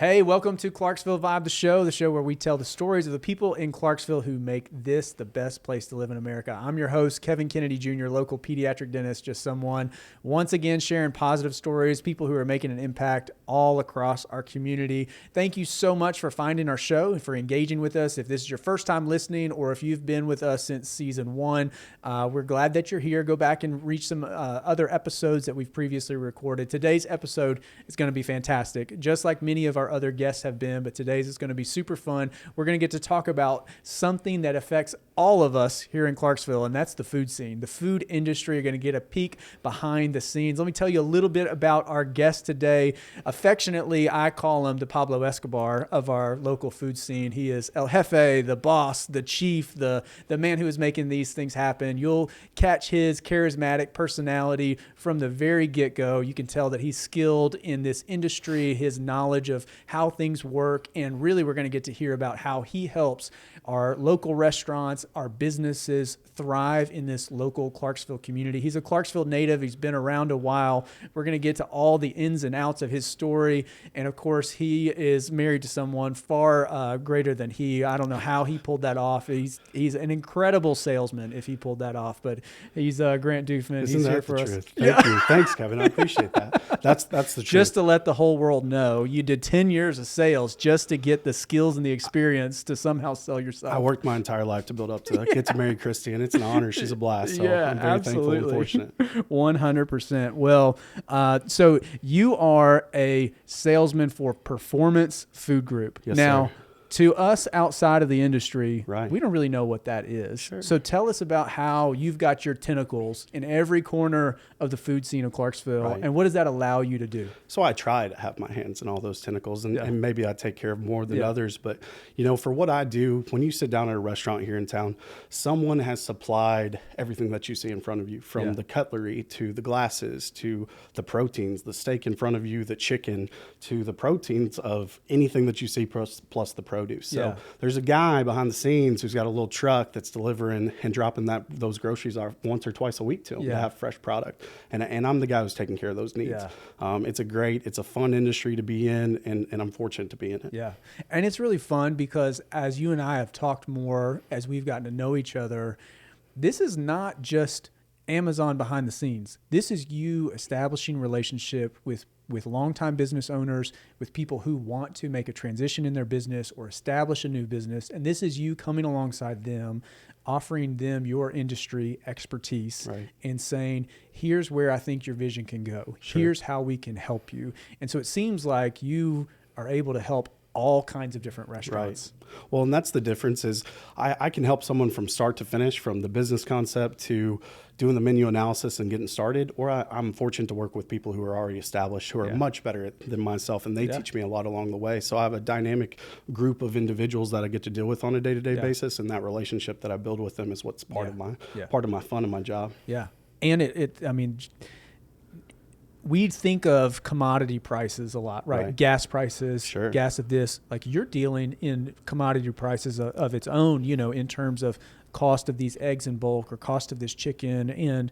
Hey, welcome to Clarksville Vibe the show where we tell the stories of the people in Clarksville who make this the best place to live in America. I'm your host, Kevin Kennedy Jr., local pediatric dentist, just someone once again sharing positive stories, people who are making an impact all across our community. Thank you so much for finding our show and for engaging with us. If this is your first time listening or if you've been with us since season 1, we're glad that you're here. Go back and reach some other episodes that we've previously recorded. Today's episode is going to be fantastic, just like many of our other guests have been, but today's is going to be super fun. We're going to get to talk about something that affects all of us here in Clarksville, and that's the food scene. The food industry. Are going to get a peek behind the scenes. Let me tell you a little bit about our guest today. Affectionately, I call him the Pablo Escobar of our local food scene. He is El Jefe, the boss, the chief, the man who is making these things happen. You'll catch his charismatic personality from the very get-go. You can tell that he's skilled in this industry, his knowledge of how things work, and really we're going to get to hear about how he helps our local restaurants, our businesses thrive in this local Clarksville community. He's a Clarksville native. He's been around a while. We're going to get to all the ins and outs of his story. And of course, he is married to someone far greater than he. I don't know how he pulled that off. He's an incredible salesman if he pulled that off, but he's Grant Doughman. Isn't he's that here for the us. truth? Thank you. Thanks, Kevin. I appreciate that. That's the truth. Just to let the whole world know, you did 10 years of sales just to get the skills and the experience to somehow sell yourself. I worked my entire life to build up to get to marry Christy, and it's an honor. She's a blast. So Yeah, I'm very absolutely. thankful and fortunate. 100%. Well, so you are a salesman for Performance Food Group. Yes, now, sir. To us outside of the industry, Right. we don't really know what that is. Sure. So tell us about how you've got your tentacles in every corner of the food scene of Clarksville, Right. and what does that allow you to do? So I try to have my hands in all those tentacles, and maybe I take care of more than others. But, for what I do, when you sit down at a restaurant here in town, someone has supplied everything that you see in front of you, from the cutlery to the glasses to the proteins, the steak in front of you, the chicken, to the proteins of anything that you see plus the produce. So there's a guy behind the scenes who's got a little truck that's delivering and dropping those groceries off once or twice a week to them to have fresh product. And I'm the guy who's taking care of those needs. Yeah. It's a fun industry to be in, and I'm fortunate to be in it. Yeah. And it's really fun because as you and I have talked more, as we've gotten to know each other, this is not just Amazon behind the scenes. This is you establishing relationship with longtime business owners, with people who want to make a transition in their business or establish a new business. And this is you coming alongside them, offering them your industry expertise and saying, here's where I think your vision can go. Sure. Here's how we can help you. And so it seems like you are able to help all kinds of different restaurants. Right. Well, and that's the difference is I can help someone from start to finish, from the business concept to doing the menu analysis and getting started, or I'm fortunate to work with people who are already established, who are much better than myself, and they teach me a lot along the way. So I have a dynamic group of individuals that I get to deal with on a day-to-day basis, and that relationship that I build with them is what's part of my fun and my job. Yeah. And we think of commodity prices a lot, right? Gas prices, gas of this, like you're dealing in commodity prices of its own, in terms of cost of these eggs in bulk or cost of this chicken. And,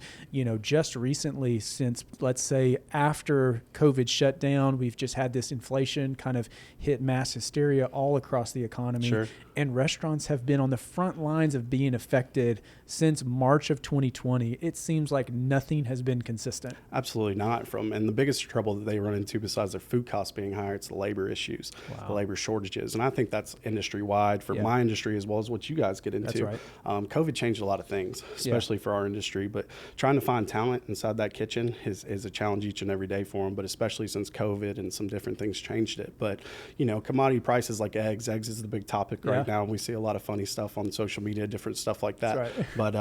just recently, since let's say after COVID shut down, we've just had this inflation kind of hit mass hysteria all across the economy. Sure. And restaurants have been on the front lines of being affected since March of 2020. It seems like nothing has been consistent. Absolutely not. And the biggest trouble that they run into besides their food costs being higher, it's the labor issues, the labor shortages. And I think that's industry wide for my industry as well as what you guys get into. That's right. COVID changed a lot of things, especially for our industry, but trying to find talent inside that kitchen is a challenge each and every day for them, but especially since COVID and some different things changed it. But, commodity prices like eggs is the big topic right now. We see a lot of funny stuff on social media, different stuff like that. That's right. But,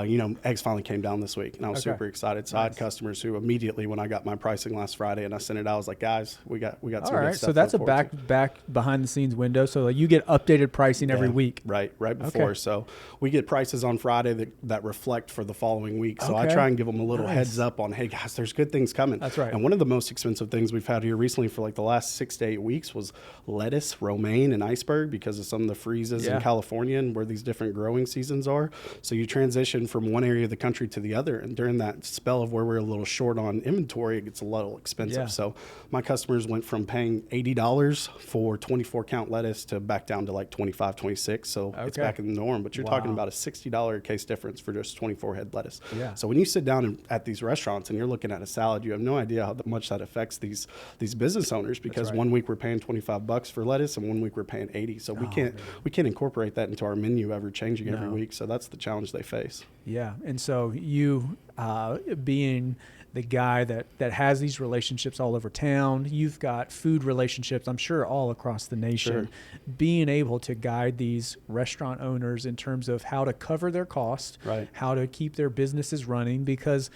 eggs finally came down this week and I was super excited. So I had customers who immediately, when I got my pricing last Friday and I sent it out, I was like, guys, we got some good stuff. All right. So that's a back behind the scenes window. So you get updated pricing every week. Right before. Okay. So we get prices on Friday that reflect for the following week. So I try and give them a little heads up on, hey guys, there's good things coming. That's right. And one of the most expensive things we've had here recently for like the last 6 to 8 weeks was lettuce, romaine, and iceberg because of some of the freezes in California and where these different growing seasons are. So you transition from one area of the country to the other. And during that spell of where we're a little short on inventory, it gets a little expensive. Yeah. So my customers went from paying $80 for 24 count lettuce to back down to like 25, 26. So it's back in the norm, but you're talking about a $60 a case difference for just 24 head lettuce. Yeah. So when you sit down at these restaurants and you're looking at a salad, you have no idea how much that affects these business owners, because one week we're paying $25 for lettuce and one week we're paying 80. So we can't incorporate that into our menu ever changing every week. So that's the challenge they face. Yeah. And so you being the guy that has these relationships all over town, you've got food relationships, I'm sure, all across the nation. Being able to guide these restaurant owners in terms of how to cover their cost, how to keep their businesses running, because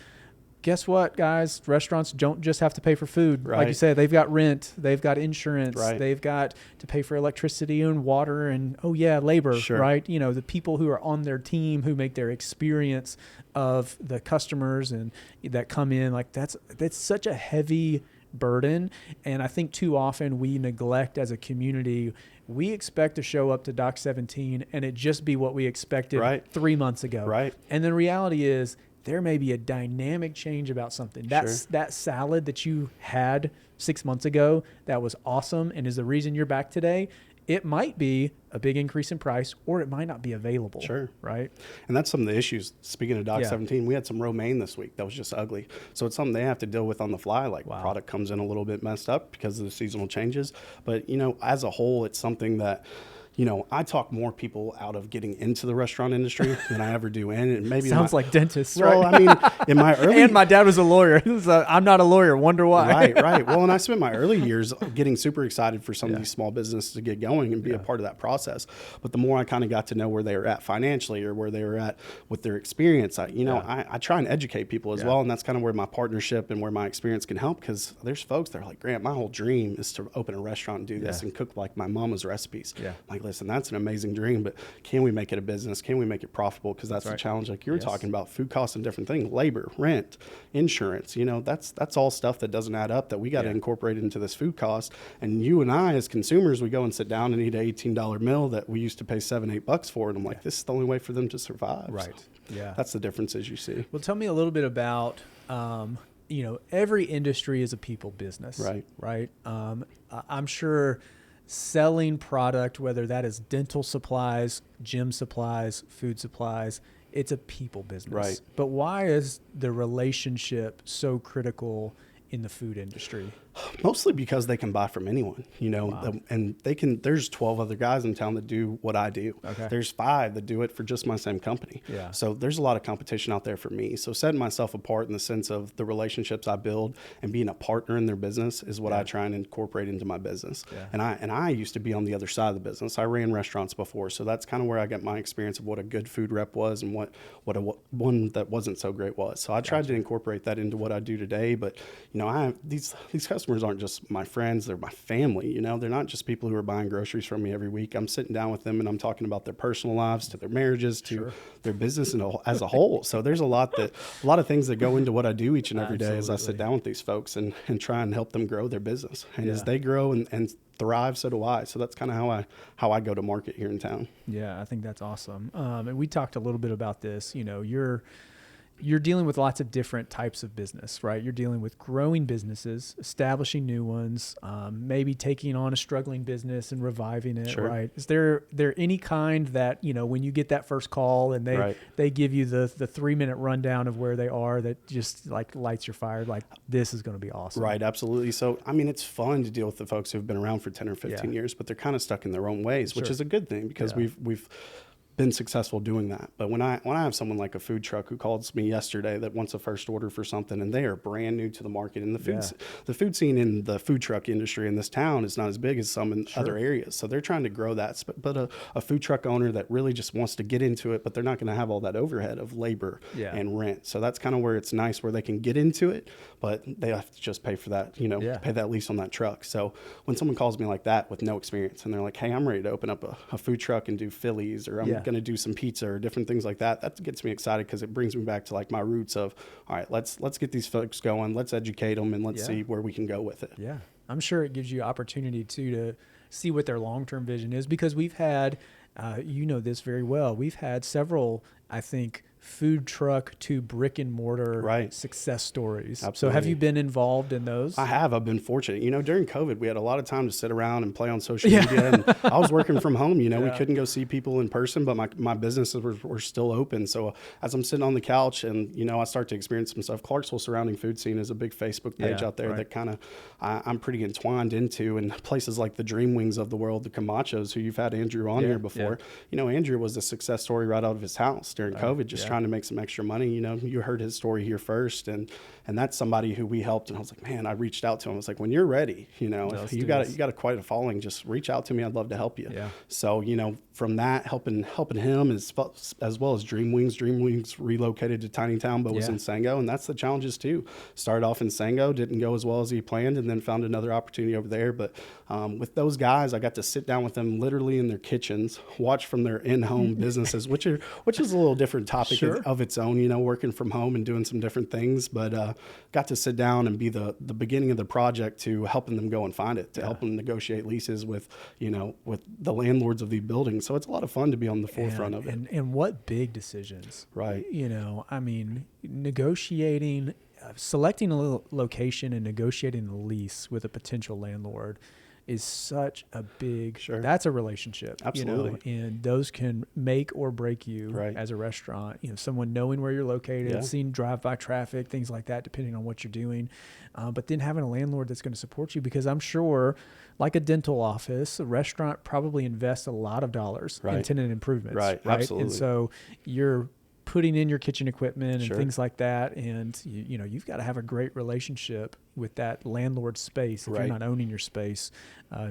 guess what, guys? Restaurants don't just have to pay for food. Like you said, they've got rent, they've got insurance, they've got to pay for electricity and water and, labor, right? You know, the people who are on their team who make their experience of the customers and that come in, like that's such a heavy burden. And I think too often we neglect as a community. We expect to show up to Dock 17 and it just be what we expected 3 months ago. And the reality is, there may be a dynamic change about something. That salad that you had 6 months ago that was awesome and is the reason you're back today, it might be a big increase in price or it might not be available. Right? And that's some of the issues. Speaking of Dock 17, we had some romaine this week that was just ugly. So it's something they have to deal with on the fly. Like product comes in a little bit messed up because of the seasonal changes. But, you know, as a whole, it's something that, you know, I talk more people out of getting into the restaurant industry than I ever do in. And maybe sounds like dentists, right? Well, I mean, in my early... And my dad was a lawyer. I'm not a lawyer. Wonder why. Right. Well, and I spent my early years getting super excited for some of these small businesses to get going and be a part of that process. But the more I kind of got to know where they were at financially or where they were at with their experience, I try and educate people as well. And that's kind of where my partnership and where my experience can help, because there's folks that are like, Grant, my whole dream is to open a restaurant and do this and cook like my mama's recipes. Like, listen, that's an amazing dream, but can we make it a business? Can we make it profitable? Because that's the challenge. Like you were talking about, food costs and different things, labor, rent, insurance, you know, that's all stuff that doesn't add up that we got to incorporate into this food cost. And you and I, as consumers, we go and sit down and eat an $18 meal that we used to pay $7-8 for. And I'm like, this is the only way for them to survive. So that's the differences you see. Well, tell me a little bit about, you know, every industry is a people business, right? I'm sure selling product, whether that is dental supplies, gym supplies, food supplies, it's a people business. But why is the relationship so critical in the food industry? Mostly because they can buy from anyone, you know, and there's 12 other guys in town that do what I do. There's 5 that do it for just my same company. So there's a lot of competition out there for me. So setting myself apart in the sense of the relationships I build and being a partner in their business is what I try and incorporate into my business. And I used to be on the other side of the business. I ran restaurants before. So that's kind of where I got my experience of what a good food rep was and what one that wasn't so great was. So I tried to incorporate that into what I do today. But, you know, these customers aren't just my friends, they're my family. You know, they're not just people who are buying groceries from me every week. I'm sitting down with them and I'm talking about their personal lives, to their marriages, to their business as a whole. So there's a lot of things that go into what I do each and every day as I sit down with these folks and try and help them grow their business. And as they grow and thrive, so do I. So that's kind of how I go to market here in town. Yeah, I think that's awesome. And we talked a little bit about this. You know, you're dealing with lots of different types of business, right? You're dealing with growing businesses, establishing new ones, maybe taking on a struggling business and reviving it, right? Is there any kind that, you know, when you get that first call and they give you the 3-minute rundown of where they are, that just like lights your fire, like this is going to be awesome? Right, absolutely. So, I mean, it's fun to deal with the folks who've been around for 10 or 15 years, but they're kind of stuck in their own ways, which is a good thing because we've been successful doing that. But when I have someone like a food truck who calls me yesterday that wants a first order for something and they are brand new to the market, and the food scene in the food truck industry in this town is not as big as some in other areas. So they're trying to grow that. But a food truck owner that really just wants to get into it, but they're not going to have all that overhead of labor and rent. So that's kind of where it's nice, where they can get into it, but they have to just pay for that, you know, pay that lease on that truck. So when someone calls me like that with no experience and they're like, hey, I'm ready to open up a food truck and do Phillies, or I'm going to do some pizza or different things like that, that gets me excited because it brings me back to like my roots of, all right, let's get these folks going, let's educate them, and let's see where we can go with it. Yeah. I'm sure it gives you opportunity too to see what their long-term vision is, because we've had You know this very well. We've had several, I think, food truck to brick and mortar success stories. Absolutely. So have you been involved in those? I have. I've been fortunate. During COVID, we had a lot of time to sit around and play on social media. And I was working from home. We couldn't go see people in person, but my businesses were still open. So as I'm sitting on the couch and, I start to experience some stuff, Clarksville surrounding food scene is a big Facebook page out there that kind of I'm pretty entwined into. And places like the Dream Wings of the world, the Camachos, who you've had Andrew on here before. Andrew was a success story right out of his house during COVID, just trying to make some extra money. You heard his story here first, and that's somebody who we helped. And I was like, man, I reached out to him. I was like, when you're ready, if you got quite a following, just reach out to me. I'd love to help you. Yeah. So from that, helping him as well as Dream Wings. Dream Wings relocated to Tiny Town, but was in Sango, and that's the challenges too. Started off in Sango, didn't go as well as he planned, and then found another opportunity over there. But with those guys, I got to sit down with them literally in their kitchens, watch from their in-home businesses, which is a little different topic of its own, working from home and doing some different things, but got to sit down and be the beginning of the project to helping them go and find it, to help them negotiate leases with the landlords of the buildings. So it's a lot of fun to be on the forefront of it. And what big decisions, right? Negotiating, selecting a location and negotiating the lease with a potential landlord is such a big, that's a relationship. Absolutely. And those can make or break you as a restaurant. Someone knowing where you're located, seeing drive-by traffic, things like that, depending on what you're doing. But then having a landlord that's going to support you, because I'm sure, like a dental office, a restaurant probably invests a lot of dollars in tenant improvements. Right. Absolutely. And so you're putting in your kitchen equipment and things like that. And you've got to have a great relationship with that landlord space if you're not owning your space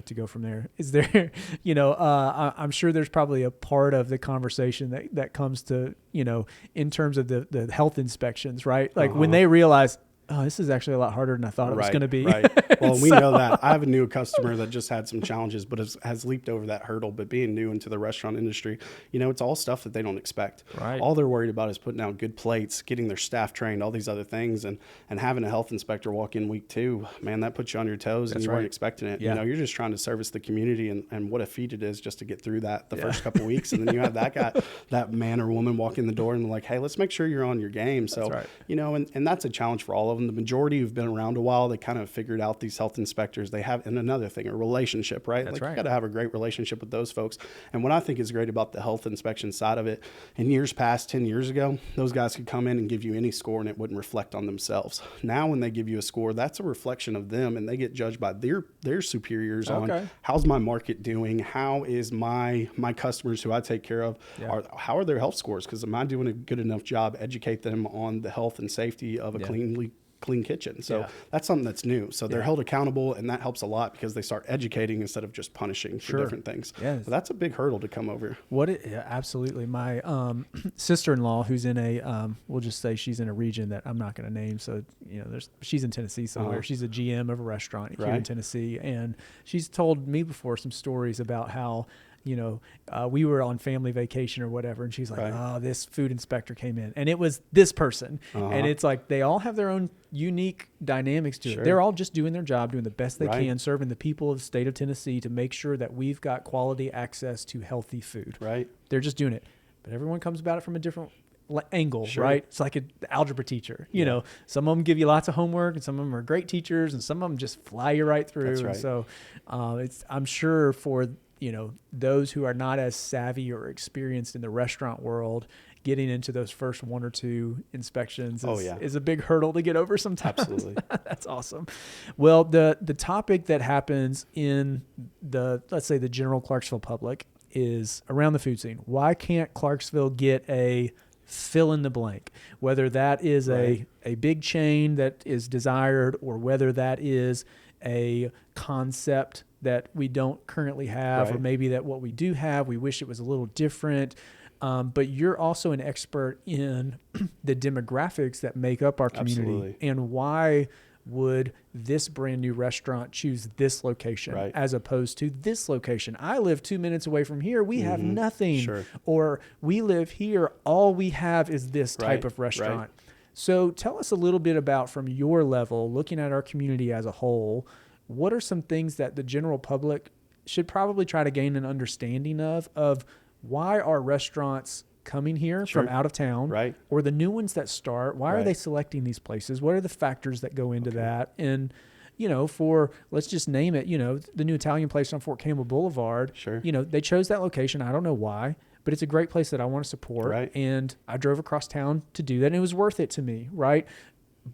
to go from there. Is there, I'm sure there's probably a part of the conversation that comes to, in terms of the health inspections, right? Like when they realize, oh, this is actually a lot harder than I thought it was going to be. Right. Well, we know that. I have a new customer that just had some challenges, but has leaped over that hurdle. But being new into the restaurant industry, it's all stuff that they don't expect. Right. All they're worried about is putting out good plates, getting their staff trained, all these other things. And having a health inspector walk in week 2, man, that puts you on your toes and you weren't expecting it. Yeah. You're just trying to service the community and what a feat it is just to get through that the first couple of weeks. And then you have that guy, that man or woman walk in the door and like, hey, let's make sure you're on your game. So, and that's a challenge for all of them. The majority who've been around a while, they kind of figured out these health inspectors. They have, and another thing, a relationship, right? You got to have a great relationship with those folks. And what I think is great about the health inspection side of it, in years past, 10 years ago, those guys could come in and give you any score and it wouldn't reflect on themselves. Now, when they give you a score, that's a reflection of them, and they get judged by their superiors on how's my market doing? How is my customers who I take care of, how are their health scores? Because am I doing a good enough job educate them on the health and safety of a clean kitchen? So that's something that's new. So they're held accountable, and that helps a lot because they start educating instead of just punishing for different things. Yes. So that's a big hurdle to come over. Absolutely. My sister-in-law, who's in we'll just say she's in a region that I'm not going to name. So, she's in Tennessee somewhere. She's a GM of a restaurant here in Tennessee. And she's told me before some stories about how, we were on family vacation or whatever, and she's like, oh, this food inspector came in, and it was this person. And it's like they all have their own unique dynamics to it. They're all just doing their job, doing the best they can, serving the people of the state of Tennessee to make sure that we've got quality access to healthy food. Right. They're just doing it. But everyone comes about it from a different angle, right? It's like an algebra teacher. Some of them give you lots of homework, and some of them are great teachers, and some of them just fly you right through. That's right. And so I'm sure for those who are not as savvy or experienced in the restaurant world, getting into those first 1 or 2 inspections is a big hurdle to get over sometimes. Absolutely. That's awesome. Well, the topic that happens in let's say the general Clarksville public is around the food scene. Why can't Clarksville get a fill in the blank, whether that is a big chain that is desired, or whether that is a concept that we don't currently have, or maybe that what we do have, we wish it was a little different. But you're also an expert in the demographics that make up our community. Absolutely. And why would this brand new restaurant choose this location as opposed to this location? I live 2 minutes away from here. We have nothing. Or we live here. All we have is this type of restaurant. So tell us a little bit about, from your level, looking at our community as a whole, what are some things that the general public should probably try to gain an understanding of why are restaurants coming here from out of town, right? Or the new ones that start? Why are they selecting these places? What are the factors that go into that? And for, let's just name it, the new Italian place on Fort Campbell Boulevard. Sure. They chose that location. I don't know why, but it's a great place that I want to support. Right. And I drove across town to do that, and it was worth it to me, right?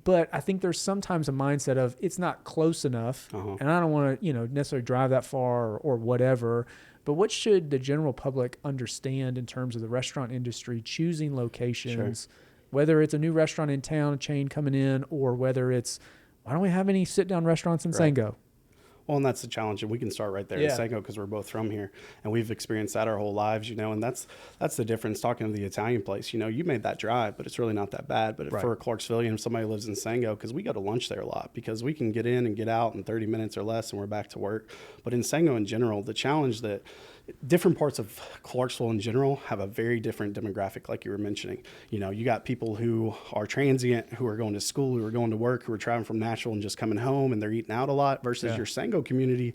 But I think there's sometimes a mindset of it's not close enough, and I don't want to, necessarily drive that far or whatever. But what should the general public understand in terms of the restaurant industry choosing locations, whether it's a new restaurant in town, a chain coming in, or whether it's, why don't we have any sit-down restaurants in Sango? Well, and that's the challenge, and we can start right there in Sango because we're both from here, and we've experienced that our whole lives, and that's the difference. Talking to the Italian place, you made that drive, but it's really not that bad. But for a Clarksvillian, if somebody lives in Sango, because we go to lunch there a lot, because we can get in and get out in 30 minutes or less, and we're back to work. But in Sango in general, the challenge that different parts of Clarksville in general have a very different demographic, like you were mentioning. You got people who are transient, who are going to school, who are going to work, who are traveling from Nashville and just coming home, and they're eating out a lot, versus your Sango community.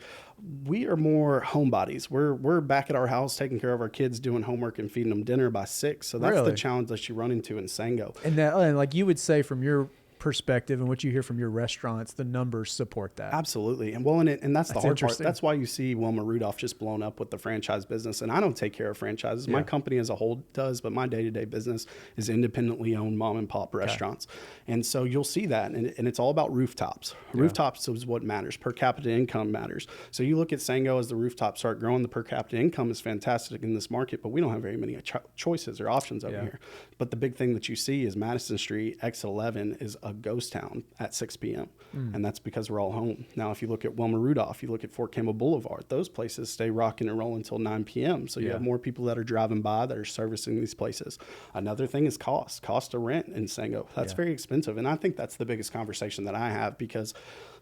We are more homebodies. We're back at our house taking care of our kids, doing homework and feeding them dinner by 6. So that's the challenge that you run into in Sango. And like you would say, from your perspective and what you hear from your restaurants, the numbers support that. Absolutely. And that's the hard part. That's why you see Wilma Rudolph just blown up with the franchise business. And I don't take care of franchises. My company as a whole does, but my day-to-day business is independently owned mom and pop restaurants. And so you'll see that. And it's all about rooftops. Rooftops is what matters. Per capita income matters. So you look at Sango, as the rooftops start growing, the per capita income is fantastic in this market, but we don't have very many choices or options over here. But the big thing that you see is Madison Street, exit 11 is a ghost town at 6 p.m. And that's because we're all home. Now, if you look at Wilma Rudolph, you look at Fort Campbell Boulevard, those places stay rocking and rolling until 9 p.m. So you have more people that are driving by that are servicing these places. Another thing is cost of rent in Sango. That's very expensive. And I think that's the biggest conversation that I have, because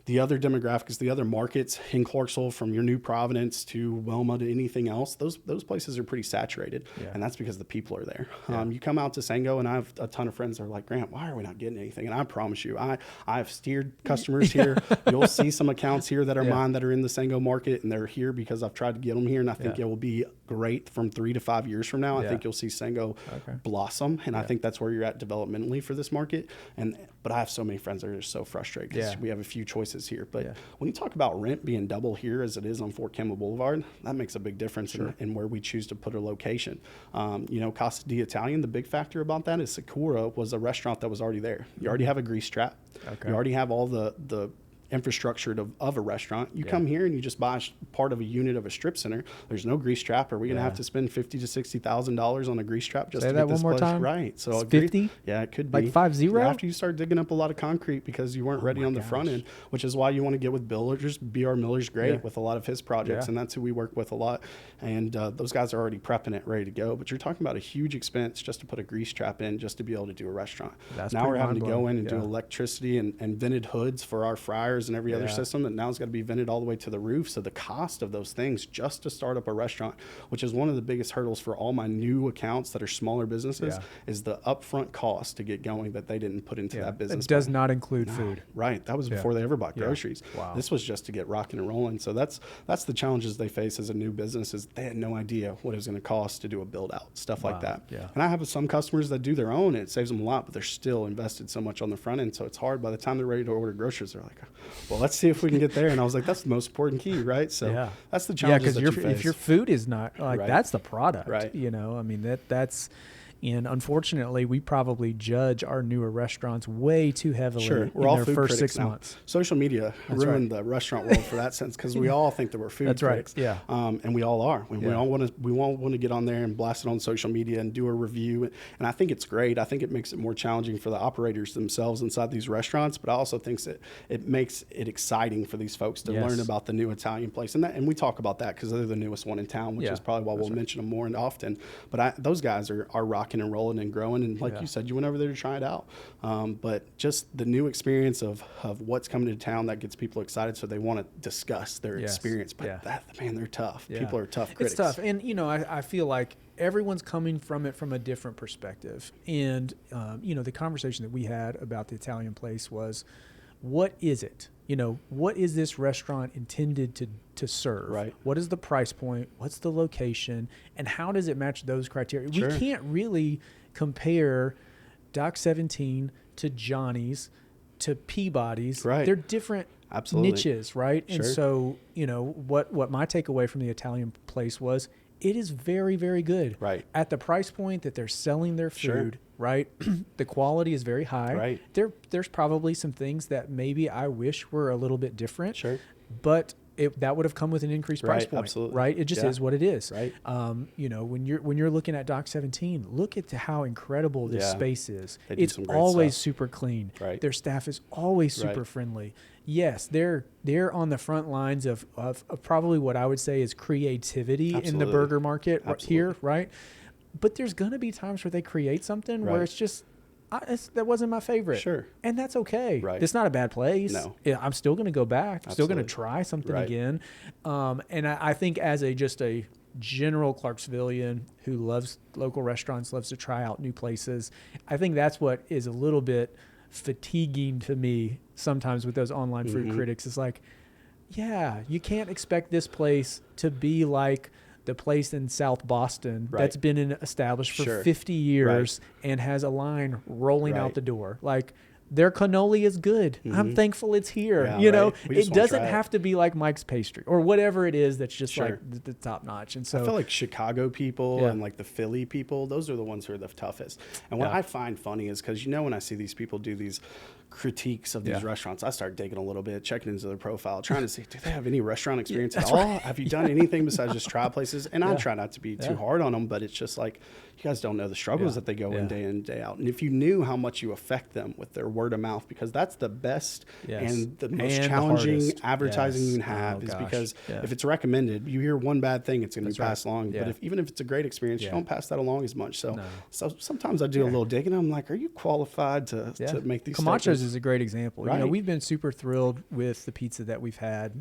the other demographics, the other markets in Clarksville, from your New Providence to Wilma to anything else, those places are pretty saturated. And that's because the people are there. You come out to Sango, and I have a ton of friends that are like, Grant, why are we not getting anything? And I promise you, I've steered customers here. You'll see some accounts here that are mine that are in the Sango market, and they're here because I've tried to get them here. And I think it will be great from 3 to 5 years from now. I think you'll see Sango blossom. And I think that's where you're at developmentally for this market. But I have so many friends that are just so frustrated because we have a few choices here. But when you talk about rent being double here as it is on Fort Campbell Boulevard, that makes a big difference in where we choose to put a location. Casa di Italian, the big factor about that is Sakura was a restaurant that was already there. You already have a grease trap. You already have all the infrastructure of a restaurant. You come here and you just buy part of a unit of a strip center. There's no grease trap. Are we going to have to spend $50,000 to $60,000 on a grease trap just to get this place right? So it's 50? Yeah, it could be. Like 50? After you start digging up a lot of concrete because you weren't ready on the front end, which is why you want to get with builders. B.R. Miller's great with a lot of his projects, and that's who we work with a lot. And those guys are already prepping it, ready to go. But you're talking about a huge expense just to put a grease trap in just to be able to do a restaurant. Now we're having to go in and do electricity and vented hoods for our fryers and every other system that now has got to be vented all the way to the roof. So the cost of those things just to start up a restaurant, which is one of the biggest hurdles for all my new accounts that are smaller businesses, is the upfront cost to get going that they didn't put into that business. It does not include food. Right. That was before they ever bought groceries. Wow. This was just to get rocking and rolling. So that's the challenges they face as a new business, is they had no idea what it was going to cost to do a build out, stuff like that. And I have some customers that do their own, and it saves them a lot, but they're still invested so much on the front end. So it's hard. By the time they're ready to order groceries, they're like, well, let's see if we can get there. And I was like, that's the most important key, right? So that's the challenge. Yeah, because if your food is not that's the product, right? I mean, that's. And unfortunately, we probably judge our newer restaurants way too heavily in their first 6 months. Social media ruined the restaurant world for that sense, because we all think that we're food critics. Yeah. And we all are. We all want to get on there and blast it on social media and do a review. And I think it's great. I think it makes it more challenging for the operators themselves inside these restaurants, but I also think that it makes it exciting for these folks to learn about the new Italian place. And we talk about that because they're the newest one in town, which is probably why we'll mention them more and often. But those guys are rocking and rolling and growing, and like you said, you went over there to try it out, but just the new experience of what's coming to town that gets people excited, so they want to discuss their experience. But they're tough. People are tough critics. It's tough, and I feel like everyone's coming from it from a different perspective. And the conversation that we had about the Italian place was, what is it? You know, what is this restaurant intended to serve? Right. What is the price point? What's the location? And how does it match those criteria? Sure. We can't really compare Dock 17 to Johnny's to Peabody's. Right. They're different Absolutely. niches, right? And Sure. so, you know, what my takeaway from the Italian place was, it is very, very good. Right. At the price point that they're selling their food, Sure. right? The quality is very high. Right. There's probably some things that maybe I wish were a little bit different. Sure. But that would have come with an increased price Right, point. absolutely. Right. It just Yeah. is what it is. Right. You know, when you're looking at Dock 17, look at how incredible this Yeah. space is. They do It's some great always stuff. super clean. Right. Their staff is always super Right. friendly. Yes, they're on the front lines of probably what I would say is creativity in the Absolutely. burger market Absolutely. here, right? But there's going to be times where they create something where Right. it's just, that wasn't my favorite. Sure. And that's okay. Right. It's not a bad place. No. Yeah, I'm still going to go back. I'm still going to Absolutely. try something Right. again. And I think as just a general Clarksvillian who loves local restaurants, loves to try out new places, I think that's what is a little bit fatiguing to me sometimes with those online food critics. It's like, yeah, you can't expect this place to be like the place in South Boston Right. that's been established for Sure. 50 years and has a line rolling out Right. the door. Like, their cannoli is good. I'm thankful it's here. Yeah, you know, right. We it just wanna doesn't try it. have to be like Mike's Pastry or whatever it is that's just Sure. like the top notch. And so I feel like Chicago people Yeah. and like the Philly people, those are the ones who are the toughest. And what Yeah. I find funny is because, you know, when I see these people do these critiques of these Yeah. restaurants, I start digging a little bit, checking into their profile, trying to see, do they have any restaurant experience at all? Have you done anything besides just try places? And I try not to be too hard on them, but it's just like, you guys don't know the struggles that they go in, day out. And if you knew how much you affect them with their word of mouth, because that's the best and the most And the challenging hardest. advertising you can Yes. have Oh, is gosh. because Yeah. if it's recommended, you hear one bad thing, it's going to be That's right. passed along. Yeah. But even if it's a great experience, you Yeah. don't pass that along as much. So, No. so sometimes I do a little digging. I'm like, are you qualified to make these Camacho's statements? is a great example. You know, Right. we've been super thrilled with the pizza that we've had,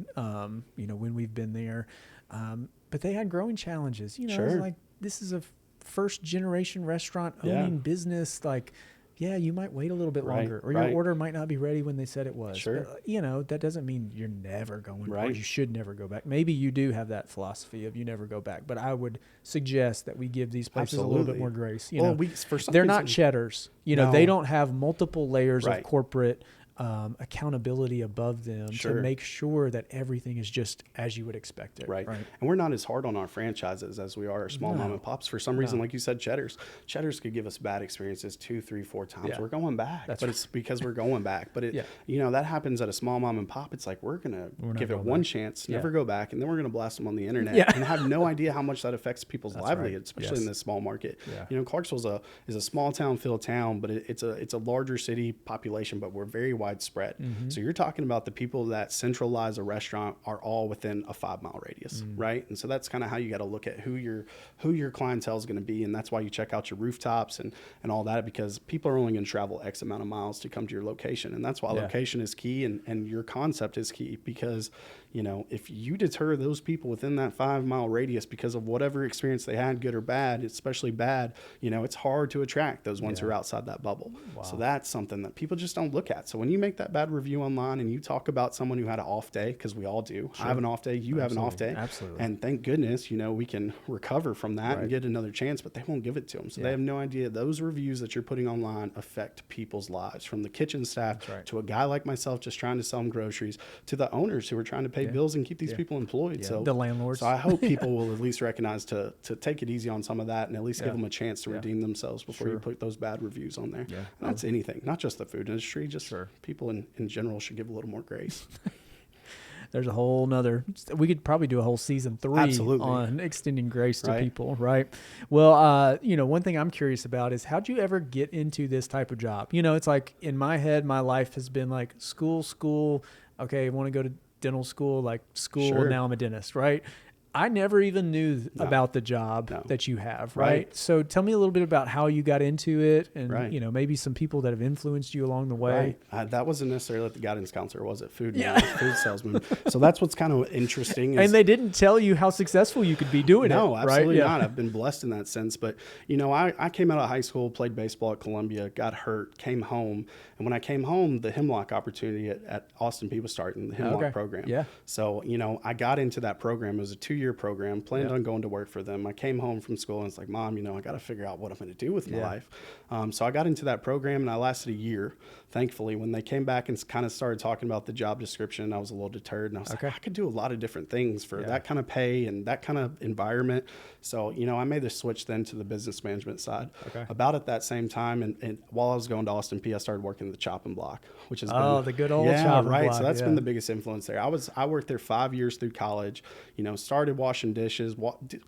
you know, when we've been there. But they had growing challenges. You know, it's Sure. like, this is a first generation restaurant owning business. Like, yeah, you might wait a little bit Right, longer, or your right. order might not be ready when they said it was. Sure. But, you know, that doesn't mean you're never going, or Right. you should never go back. Maybe you do have that philosophy of you never go back. But I would suggest that we give these places a little bit Absolutely. more grace. Well, know, for some they're not reason- cheddars. You know, they No. don't have multiple layers of Right. corporate accountability above them to Sure. make sure that everything is just as you would expect it. Right. And we're not as hard on our franchises as we are our small mom and pops. For some reason, like you said, Cheddars could give us bad experiences 2, 3, 4 times. Yeah. We're going back, That's but it's because we're going back. But it, Yeah. you know, that happens at a small mom and pop. It's like, we're going to not give it going one back. chance, Yeah. never go back. And then we're going to blast them on the internet Yeah. and have no idea how much that affects people's livelihood, right. especially in this small market. Yeah. You know, Clarksville is a small town, filled town, but it's a larger city population, but we're very widespread. So you're talking about the people that centralize a restaurant are all within a 5-mile radius, right? And so that's kind of how you got to look at who your clientele is going to be, and that's why you check out your rooftops and all that, because people are only going to travel X amount of miles to come to your location, and that's why location is key, and your concept is key, because you know, if you deter those people within that 5-mile radius because of whatever experience they had, good or bad, especially bad, you know, it's hard to attract those ones who are outside that bubble. Wow. So that's something that people just don't look at. So when you make that bad review online and you talk about someone who had an off day, because we all do, I have an off day, you have an off day. Absolutely. And thank goodness, you know, we can recover from that and get another chance, but they won't give it to them. So they have no idea those reviews that you're putting online affect people's lives, from the kitchen staff to a guy like myself just trying to sell them groceries, to the owners who are trying to pay bills and keep these people employed. So the landlords. So I hope people will at least recognize to take it easy on some of that, and at least give them a chance to redeem themselves before you put those bad reviews on there. And that's anything, not just the food industry, just people in general should give a little more grace. There's a whole nother, we could probably do a whole season 3 on extending grace to people, right? Well, you know, one thing I'm curious about is, how'd you ever get into this type of job? You know, it's like, in my head, my life has been like school, okay, I want to go to dental school, like school, and now I'm a dentist, right? I never even knew about the job that you have, right? So tell me a little bit about how you got into it and, you know, maybe some people that have influenced you along the way. That wasn't necessarily the guidance counselor, was it? Food salesman. So that's what's kind of interesting. And they didn't tell you how successful you could be doing it, No, absolutely not. I've been blessed in that sense. But, you know, I came out of high school, played baseball at Columbia, got hurt, came home. And when I came home, the Hemlock opportunity at Austin Peay was starting, the Hemlock program. Yeah. So, you know, I got into that program. It was a 2-year program, planned on going to work for them. I came home from school and it's like, Mom, you know, I got to figure out what I'm going to do with my life. So I got into that program and I lasted a year. Thankfully, when they came back and kind of started talking about the job description, I was a little deterred and I was like, I could do a lot of different things for that kind of pay and that kind of environment. So, you know, I made the switch then to the business management side. About at that same time, and while I was going to Austin Peay, I started working the chopping block, which has been the good old chopping block. So that's been the biggest influence there. I worked there 5 years through college, you know, started washing dishes,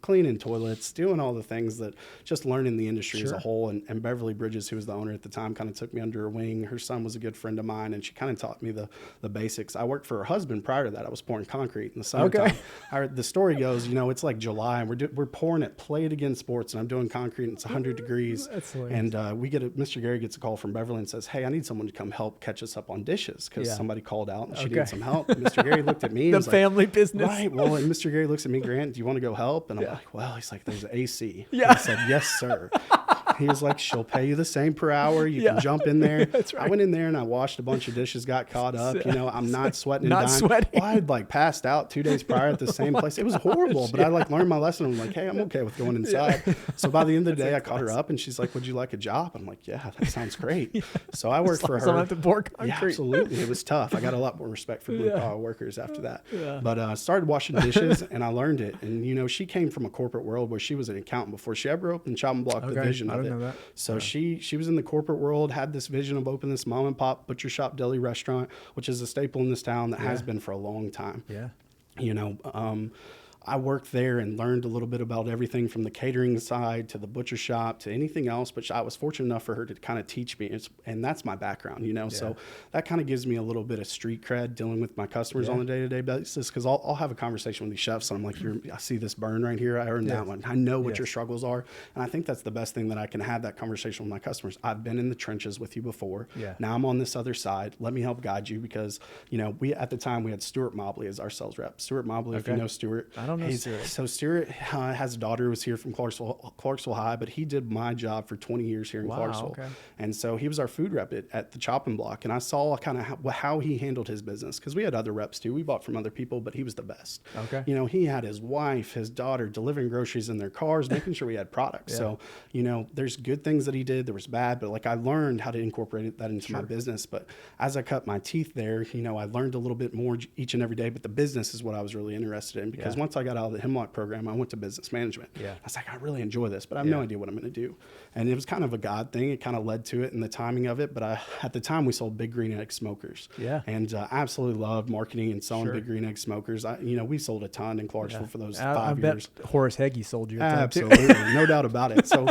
cleaning toilets, doing all the things that just learning the industry as a whole. And Beverly Bridges, who was the owner at the time, kind of took me under her wing. Her son was a good friend of mine, and she kind of taught me the basics. I worked for her husband prior to that. I was pouring concrete in the summertime. The story goes, you know, it's like July, and we're pouring at Play It Again Sports, and I'm doing concrete, and it's 100 degrees. And Mr. Gary gets a call from Beverly and says, hey, I need someone to come help catch us up on dishes because somebody called out and she needed some help. And Mr. Gary looked at me. The family business. Right. Well, and Mr. Gary looks at me, Grant, do you want to go help? And I'm like, well, he's like, there's an AC. Yeah. I said, yes, sir. He was like, she'll pay you the same per hour. You can jump in there. That's right. I went in there and I washed a bunch of dishes, got caught up. You know, I'm not sweating not sweating. Well, I had like passed out 2 days prior at the same place. It was horrible, but I like learned my lesson. I'm like, hey, I'm okay with going inside. So by the end of the day, I caught her up and she's like, would you like a job? I'm like, yeah, that sounds great. So I worked for her. I don't have to pour concrete. Yeah, absolutely. It was tough. I got a lot more respect for blue collar workers after that. But I started washing dishes and I learned it. And, you know, she came from a corporate world where she was an accountant before she ever opened Chopping Block, the vision of it. Know that. So she was in the corporate world, had this vision of opening this mom and pop butcher shop deli restaurant, which is a staple in this town that has been for a long time. Yeah. You know, I worked there and learned a little bit about everything from the catering side to the butcher shop to anything else. But I was fortunate enough for her to kind of teach me. And that's my background, you know. So that kind of gives me a little bit of street cred dealing with my customers on a day-to-day basis. Because I'll have a conversation with these chefs and I'm like, I see this burn right here. I earned that one. I know what your struggles are. And I think that's the best thing that I can have that conversation with my customers. I've been in the trenches with you before. Now I'm on this other side. Let me help guide you because, you know, at the time we had Stuart Mobley as our sales rep. Stuart Mobley, if you know Stuart. I don't know Stuart. So Stuart has a daughter who was here from Clarksville High, but he did my job for 20 years here in Clarksville. And so he was our food rep at the chopping block. And I saw kind of how he handled his business because we had other reps too. We bought from other people, but he was the best. You know, he had his wife, his daughter delivering groceries in their cars, making sure we had products. So, you know, there's good things that he did. There was bad, but like I learned how to incorporate that into my business. But as I cut my teeth there, you know, I learned a little bit more each and every day, but the business is what I was really interested in because once I got out of the Hemlock program, I went to business management. I was like, I really enjoy this, but I have no idea what I'm going to do. And it was kind of a God thing. It kind of led to it and the timing of it. But at the time we sold Big Green Egg smokers. And I absolutely loved marketing and selling Big Green Egg smokers. You know, we sold a ton in Clarksville for those 5 years. I bet Horace Heggie sold you a ton absolutely. No doubt about it. So,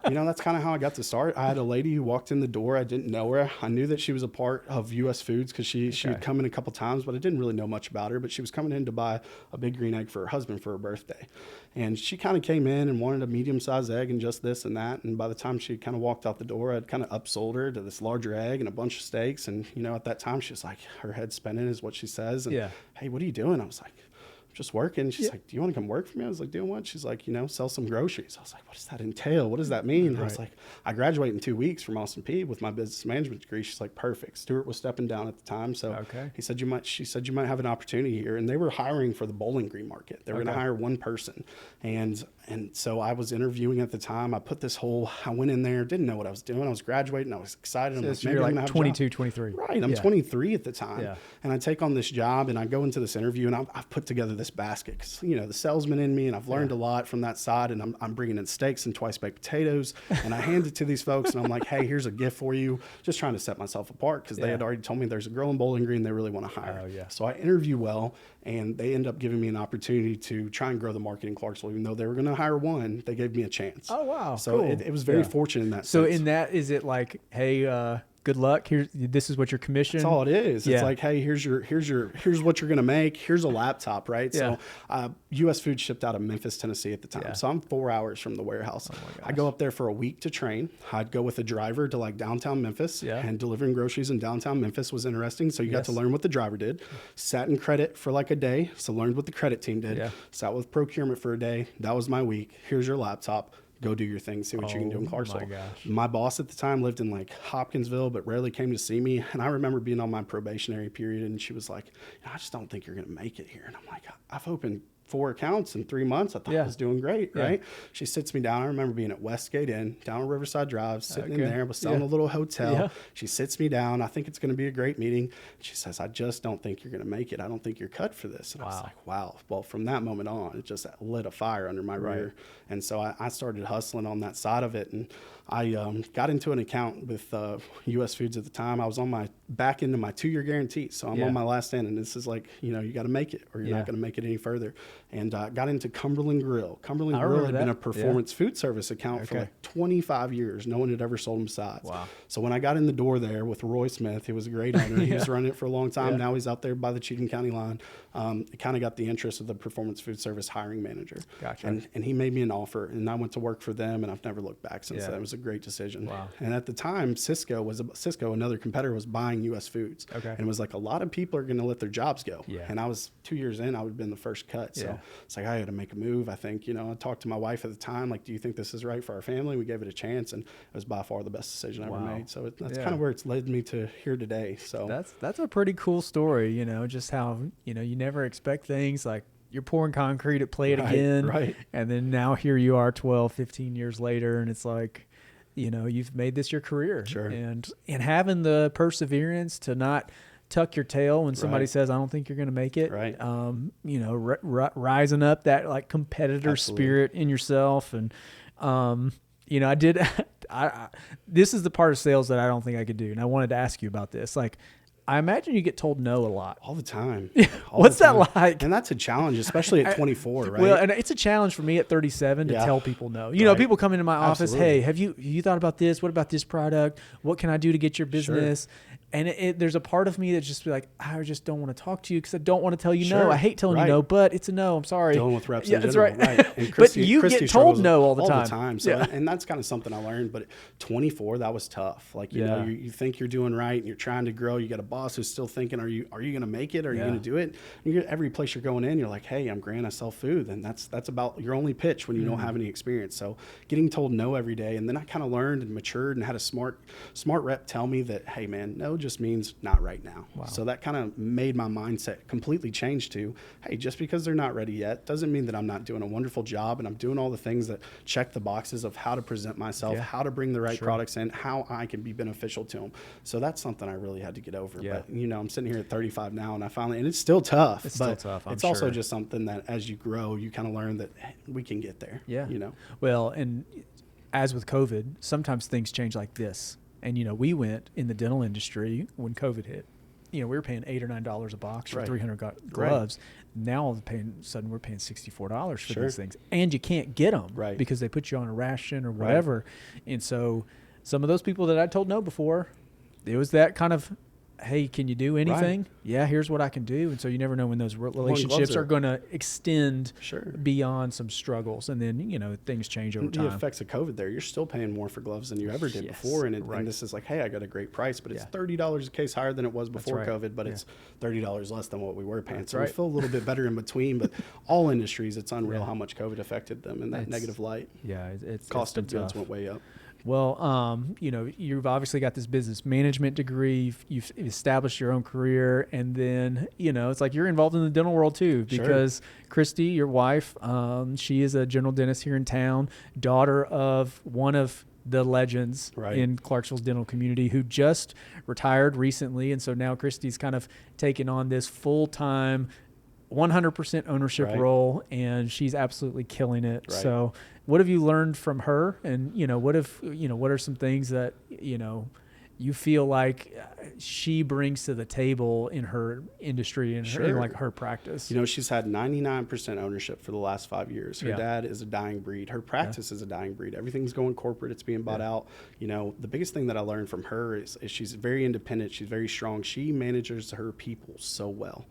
you know, that's kind of how I got to start. I had a lady who walked in the door. I didn't know her. I knew that she was a part of U.S. Foods because she had come in a couple times, but I didn't really know much about her. But she was coming in to buy a Big Green Egg for her husband for her birthday. And she kind of came in and wanted a medium-sized egg and just this and that. And by the time she kind of walked out the door, I'd kind of upsold her to this larger egg and a bunch of steaks. And, you know, at that time, she was like, her head spinning is what she says. And, hey, what are you doing? I was like, just working. She's like, do you want to come work for me? I was like, doing what? She's like, you know, sell some groceries. I was like, what does that entail? What does that mean? I was like, I graduate in 2 weeks from Austin Peay with my business management degree. She's like, perfect. Stuart was stepping down at the time. So she said, you might have an opportunity here. And they were hiring for the Bowling Green market. They were going to hire one person. And so I was interviewing at the time. I went in there, didn't know what I was doing. I was graduating. I was excited. So you're like 22, 23. Right. I'm 23 at the time. And I take on this job and I go into this interview and I've put together this basket because, you know, the salesman in me and I've learned a lot from that side and I'm bringing in steaks and twice baked potatoes and I hand it to these folks and I'm like, hey, here's a gift for you. Just trying to set myself apart because they had already told me there's a girl in Bowling Green they really want to hire. So I interview well and they end up giving me an opportunity to try and grow the market in Clarksville. Even though they were going to hire one, they gave me a chance. Oh, wow. So cool. it was very fortunate in that So sense. in that, is it like, hey, good luck. This is what your commission. That's all it is. Yeah. It's like, hey, here's what you're going to make. Here's a laptop, right? Yeah. So U.S. Food shipped out of Memphis, Tennessee at the time. Yeah. So I'm 4 hours from the warehouse. I go up there for a week to train. I'd go with a driver to like downtown Memphis, and delivering groceries in downtown Memphis was interesting. So you got to learn what the driver did. Sat in credit for like a day. So learned what the credit team did. Yeah. Sat with procurement for a day. That was my week. Here's your laptop. Go do your thing, see what you can do in Clarksville. My boss at the time lived in like Hopkinsville, but rarely came to see me. And I remember being on my probationary period, and she was like, I just don't think you're going to make it here. And I'm like, I've opened 4 accounts in 3 months. I thought I was doing great, right? She sits me down. I remember being at Westgate Inn, down on Riverside Drive, sitting in there, was selling a little hotel. Yeah. She sits me down. I think it's going to be a great meeting. She says, I just don't think you're going to make it. I don't think you're cut for this. And I was like, wow. Well, from that moment on, it just lit a fire under my rear. And so I started hustling on that side of it. And I got into an account with U.S. Foods at the time. I was on my back into my 2-year guarantee. So I'm on my last end, and this is like, you got to make it or you're not going to make it any further. And got into Cumberland Grill. Cumberland Grill had been a performance food service account for like 25 years. No one had ever sold them besides. Wow. So when I got in the door there with Roy Smith, he was a great owner. He was running it for a long time. Now he's out there by the Cheatham County line. It kind of got the interest of the performance food service hiring manager. Gotcha. And he made me an offer, and I went to work for them, and I've never looked back since then. It was a great decision. Wow. And at the time, Cisco, another competitor, was buying U.S. Foods. Okay. And it was like a lot of people are going to let their jobs go. Yeah. And I was 2 years in, I would have been the first cut. So it's like, I had to make a move. I think, I talked to my wife at the time, like, do you think this is right for our family? We gave it a chance, and it was by far the best decision I ever made. So that's kind of where it's led me to here today. So that's a pretty cool story, just how, you never expect things like you're pouring concrete at Play It Again. And then now here you are 12, 15 years later, and it's like, you've made this your career. Sure. And having the perseverance to not tuck your tail when somebody says, I don't think you're going to make it. Right. Rising up that like competitor spirit in yourself. And, this is the part of sales that I don't think I could do. And I wanted to ask you about this. Like, I imagine you get told no a lot. All the time. What's that like? And that's a challenge, especially at 24, right? Well, and it's a challenge for me at 37 to tell people no. People come into my office, hey, have you thought about this? What about this product? What can I do to get your business? Sure. And there's a part of me that's just be like, I just don't want to talk to you because I don't want to tell you no. I hate telling you no, but it's a no. I'm sorry. Dealing with reps in general. That's right. And but you get told no all the time. So, and that's kind of something I learned. But at 24, that was tough. Like, you think you're doing right and you're trying to grow. You got a boss who's still thinking, are you going to make it? Are you going to do it? And every place you're going in, you're like, hey, I'm Grant. I sell food. And that's about your only pitch when you don't have any experience. So getting told no every day. And then I kind of learned and matured and had a smart rep tell me that, hey, man, no just means not right now. Wow. So that kind of made my mindset completely change to, hey, just because they're not ready yet doesn't mean that I'm not doing a wonderful job, and I'm doing all the things that check the boxes of how to present myself, how to bring the right products in, how I can be beneficial to them. So that's something I really had to get over. Yeah. But I'm sitting here at 35 now, and and it's still tough. It's still tough. It's also just something that as you grow, you kind of learn that we can get there. Yeah. Well, and as with COVID, sometimes things change like this. And, we went in the dental industry when COVID hit. We were paying $8 or $9 a box for 300 gloves. Now all of a sudden we're paying $64 for these things. And you can't get them because they put you on a ration or whatever. And so some of those people that I told no before, it was that kind of, hey, can you do anything? Yeah, here's what I can do. And so you never know when those relationships are going to extend beyond some struggles. And then, things change over time. The effects of COVID there, you're still paying more for gloves than you ever did before. And this is like, hey, I got a great price, but it's $30 a case higher than it was before COVID, but it's $30 less than what we were paying. So we feel a little bit better in between, but all industries, it's unreal how much COVID affected them in that negative light. Yeah, cost of goods went way up. Well, you've obviously got this business management degree. You've established your own career, and then, it's like you're involved in the dental world too, because Christy, your wife, she is a general dentist here in town, daughter of one of the legends in Clarksville's dental community who just retired recently. And so now Christy's kind of taken on this full-time 100% ownership role, and she's absolutely killing it. Right. So what have you learned from her? And, what are some things that, you feel like she brings to the table in her industry and in like her practice? You know, she's had 99% ownership for the last 5 years. Her dad is a dying breed. Her practice is a dying breed. Everything's going corporate. It's being bought out. You know, the biggest thing that I learned from her is she's very independent. She's very strong. She manages her people so well.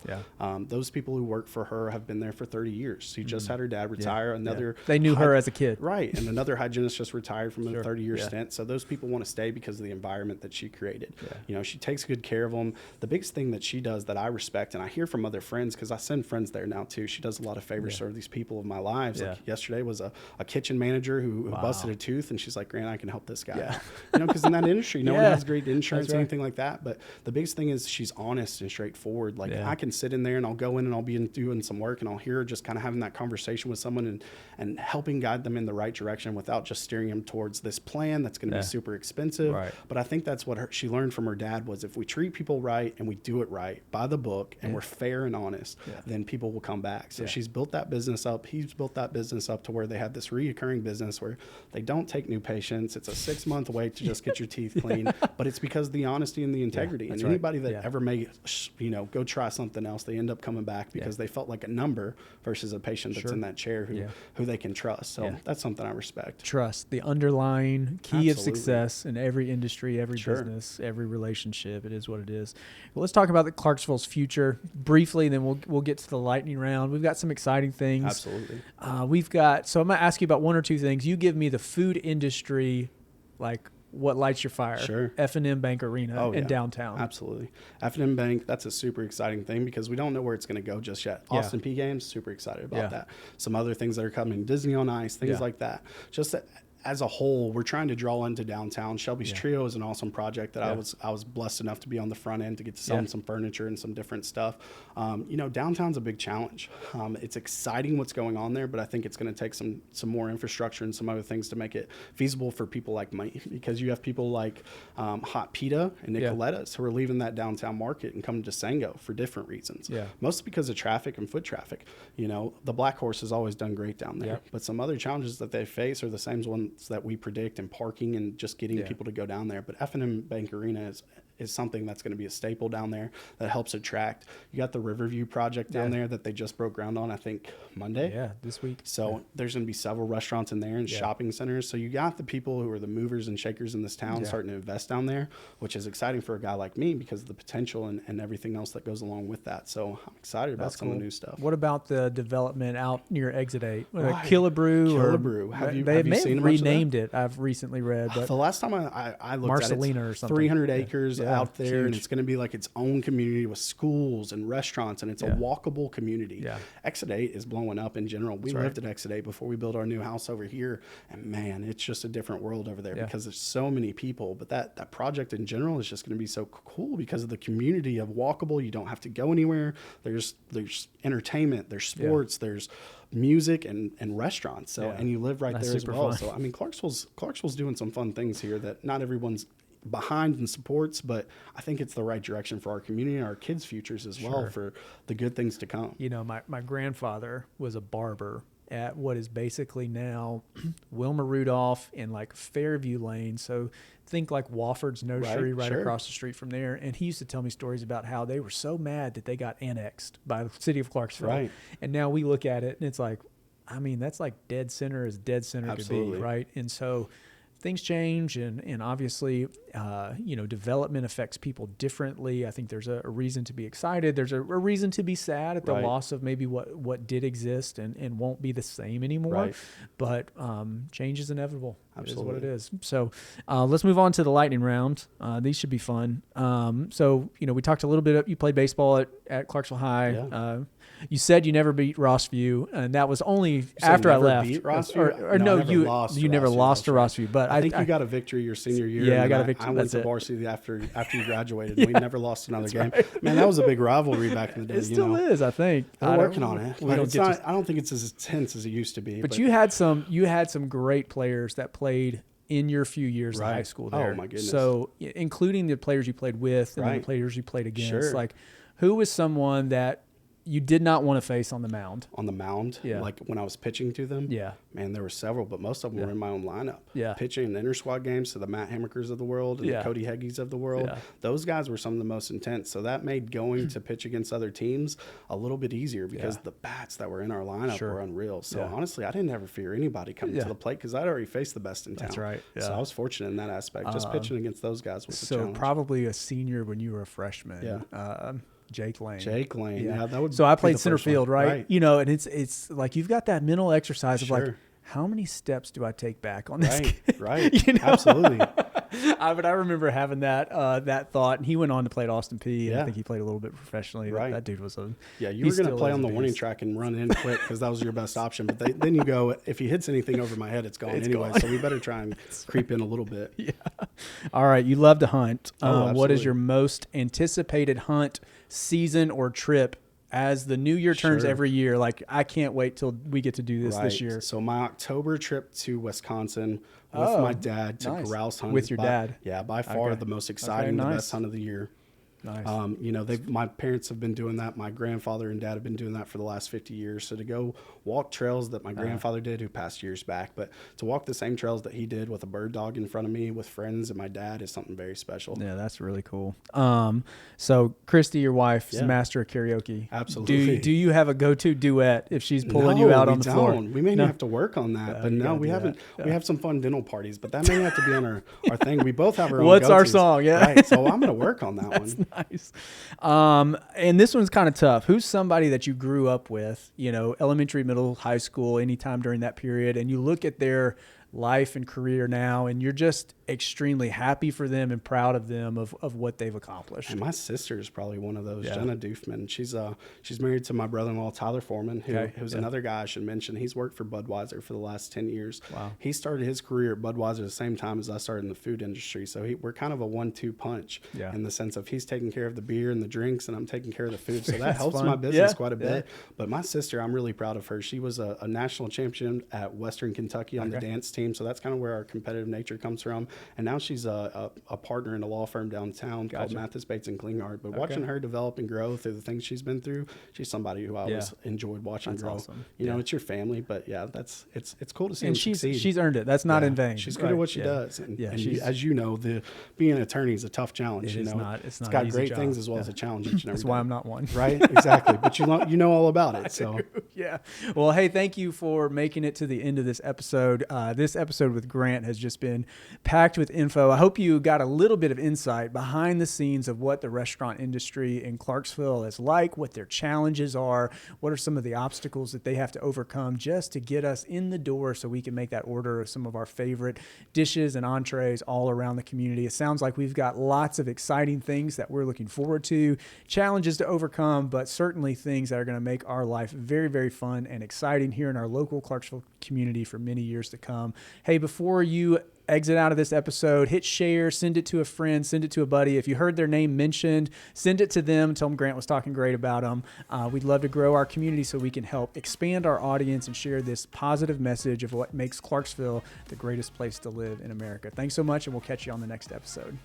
Those people who work for her have been there for 30 years. She just had her dad retire. They knew her as a kid. Right. And another hygienist just retired from a 30-year stint. So those people want to stay because of the environment that she created. You know, she takes good care of them. The biggest thing that she does that I respect, and I hear from other friends, because I send friends there now too, she does a lot of favors for these people of my lives. Like yesterday was a kitchen manager who busted a tooth, and she's like, Grant, I can help this guy out. You know, because in that industry, no one has great insurance or anything like that. But the biggest thing is she's honest and straightforward. Like I can sit in there and I'll go in and I'll be doing some work, and I'll hear her just kind of having that conversation with someone and helping guide them in the right direction without just steering them towards this plan that's going to be super expensive. But I think that's what she learned from her dad was, if we treat people right and we do it right by the book and we're fair and honest, then people will come back. So she's built that business up. He's built that business up to where they have this reoccurring business where they don't take new patients. It's a 6-month wait to just get your teeth clean, but it's because of the honesty and the integrity. And anybody that ever may, you know, go try something else, they end up coming back because they felt like a number versus a patient that's in that chair who they can trust. So that's something I respect. Trust, the underlying key of success in every industry, every business, every relationship. It is what it is. Well, let's talk about the Clarksville's future briefly, and then we'll get to the lightning round. We've got some exciting things. Absolutely. So I'm going to ask you about one or two things. You give me the food industry, like what lights your fire. F&M Bank Arena in downtown. Absolutely. F&M Bank, that's a super exciting thing because we don't know where it's going to go just yet. Austin P Games, super excited about that. Some other things that are coming, Disney on Ice, things like that. Just that, as a whole, we're trying to draw into downtown. Shelby's Trio is an awesome project that I was blessed enough to be on the front end to get to sell some furniture and some different stuff. You know, downtown's a big challenge. It's exciting what's going on there, but I think it's going to take some more infrastructure and some other things to make it feasible for people like me, because you have people like Hot Pita and Nicoletta's who are leaving that downtown market and coming to Sango for different reasons. Mostly because of traffic and foot traffic. You know, the Black Horse has always done great down there, but some other challenges that they face are the same ones that we predict in parking and just getting people to go down there. But F&M Bank Arena is something that's going to be a staple down there that helps attract. You got the Riverview project down there that they just broke ground on, I think, Monday. This week. So there's going to be several restaurants in there and shopping centers. So you got the people who are the movers and shakers in this town starting to invest down there, which is exciting for a guy like me because of the potential and everything else that goes along with that. So I'm excited about some of the new stuff. What about the development out near Exit 8? Killabrew. Have you seen renamed it? I've recently read. But the last time I looked Marcelina at it, or something. 300 acres out there, huge. and it's going to be like its own community with schools and restaurants, and it's a walkable community. Exit 8 is blowing up in general. We lived at Exit 8 before we built our new house over here, and man, it's just a different world over there because there's so many people. But that project in general is just going to be so cool because of the community of walkable. You don't have to go anywhere. There's entertainment, there's sports, there's music and restaurants. So and you live right there as well. Fun. So I mean, Clarksville's doing some fun things here that not everyone's behind and supports, but I think it's the right direction for our community and our kids' futures as well, for the good things to come. You know, my grandfather was a barber at what is basically now Wilma Rudolph and like Fairview Lane. So think like Wofford's Nursery right across the street from there. And he used to tell me stories about how they were so mad that they got annexed by the city of Clarksville. And now we look at it and it's like, I mean, that's like dead center as dead center could be, right? And so things change, and obviously, you know, development affects people differently. I think there's a reason to be excited. There's a reason to be sad at the loss of maybe what did exist and won't be the same anymore. But change is inevitable. Absolutely. Is what it is. So let's move on to the lightning round. These should be fun. So, you know, we talked a little bit. You played baseball at Clarksville High. You said you never beat Rossview, and that was only after I left. Beat Rossview? No, you never lost to Rossview. But I think you got a victory your senior year. Yeah, I got a victory. I went to varsity after you graduated. We never lost another game. Man, that was a big rivalry back in the day. It still is, I think. We're working on it. I don't think it's as intense as it used to be. But you had some great players that played in your few years in high school there. Oh my goodness. So including the players you played with and the players you played against. Like, who was someone that you did not want to face on the mound. On the mound, like when I was pitching to them, man, there were several, but most of them were in my own lineup. Pitching in inter squad games to the Matt Hammakers of the world and the Cody Heggies of the world. Those guys were some of the most intense. So that made going to pitch against other teams a little bit easier because the bats that were in our lineup were unreal. So honestly, I didn't ever fear anybody coming to the plate because I'd already faced the best in town. That's right. So I was fortunate in that aspect. Just pitching against those guys was a challenge. So probably a senior when you were a freshman. Jake Lane. That would. So I played center field, right? You know, and it's like you've got that mental exercise of like, how many steps do I take back on this kid? Right. You know? Absolutely. But I remember having that thought, and he went on to play at Austin Peay. And I think he played a little bit professionally. Right. That dude was you were going to play on the warning track and run in quick because that was your best option. But then you go, if he hits anything over my head, it's gone anyway. So we better try and creep in a little bit. All right. You love to hunt. What is your most anticipated hunt, season, or trip as the new year turns every year? Like, I can't wait till we get to do this year. So my October trip to Wisconsin with my dad to grouse hunt. With your dad? Yeah, by far the most exciting, the best hunt of the year. Nice. You know, my parents have been doing that. My grandfather and dad have been doing that for the last 50 years. So to go walk trails that my grandfather did, who passed years back, but to walk the same trails that he did with a bird dog in front of me with friends and my dad is something very special. Yeah, that's really cool. So Christy, your wife, is a master of karaoke. Absolutely. Do you have a go-to duet if she's pulling you out on the floor? We may have to work on that, but no, we haven't. We have some fun dental parties, but that may have to be on our thing. We both have our own What's go-tos. our song? Yeah. Right. So I'm going to work on that one. Nice. And this one's kind of tough. Who's somebody that you grew up with, you know, elementary, middle, high school, anytime during that period, and you look at their life and career now, and you're just extremely happy for them and proud of them of what they've accomplished? And my sister is probably one of those, Jenna Doughman. She's married to my brother-in-law, Tyler Foreman, who's another guy I should mention. He's worked for Budweiser for the last 10 years. Wow. He started his career at Budweiser the same time as I started in the food industry. So we're kind of a 1-2 punch in the sense of he's taking care of the beer and the drinks, and I'm taking care of the food. So that helps my business quite a bit. But my sister, I'm really proud of her. She was a national champion at Western Kentucky on the dance team. So that's kind of where our competitive nature comes from. And now she's a partner in a law firm downtown called Mathis, Bates & Klinghardt. But watching her develop and grow through the things she's been through, she's somebody who I always enjoyed watching grow. Awesome. You know, it's your family, but it's cool to see. And she's earned it. That's not in vain. She's good at what she does. And as you know, being an attorney is a tough challenge. It's got great things as well as a challenge each and every That's day. why I'm not one. Right? Exactly. But you know all about it. So yeah. Well, hey, thank you for making it to the end of this episode. This episode with Grant has just been packed with info. I hope you got a little bit of insight behind the scenes of what the restaurant industry in Clarksville is like, what their challenges are, what are some of the obstacles that they have to overcome just to get us in the door so we can make that order of some of our favorite dishes and entrees all around the community. It sounds like we've got lots of exciting things that we're looking forward to, challenges to overcome, but certainly things that are going to make our life very, very fun and exciting here in our local Clarksville community for many years to come. Hey, before you exit out of this episode, hit share, send it to a friend, send it to a buddy. If you heard their name mentioned, send it to them. Tell them Grant was talking great about them. We'd love to grow our community so we can help expand our audience and share this positive message of what makes Clarksville the greatest place to live in America. Thanks so much, and we'll catch you on the next episode.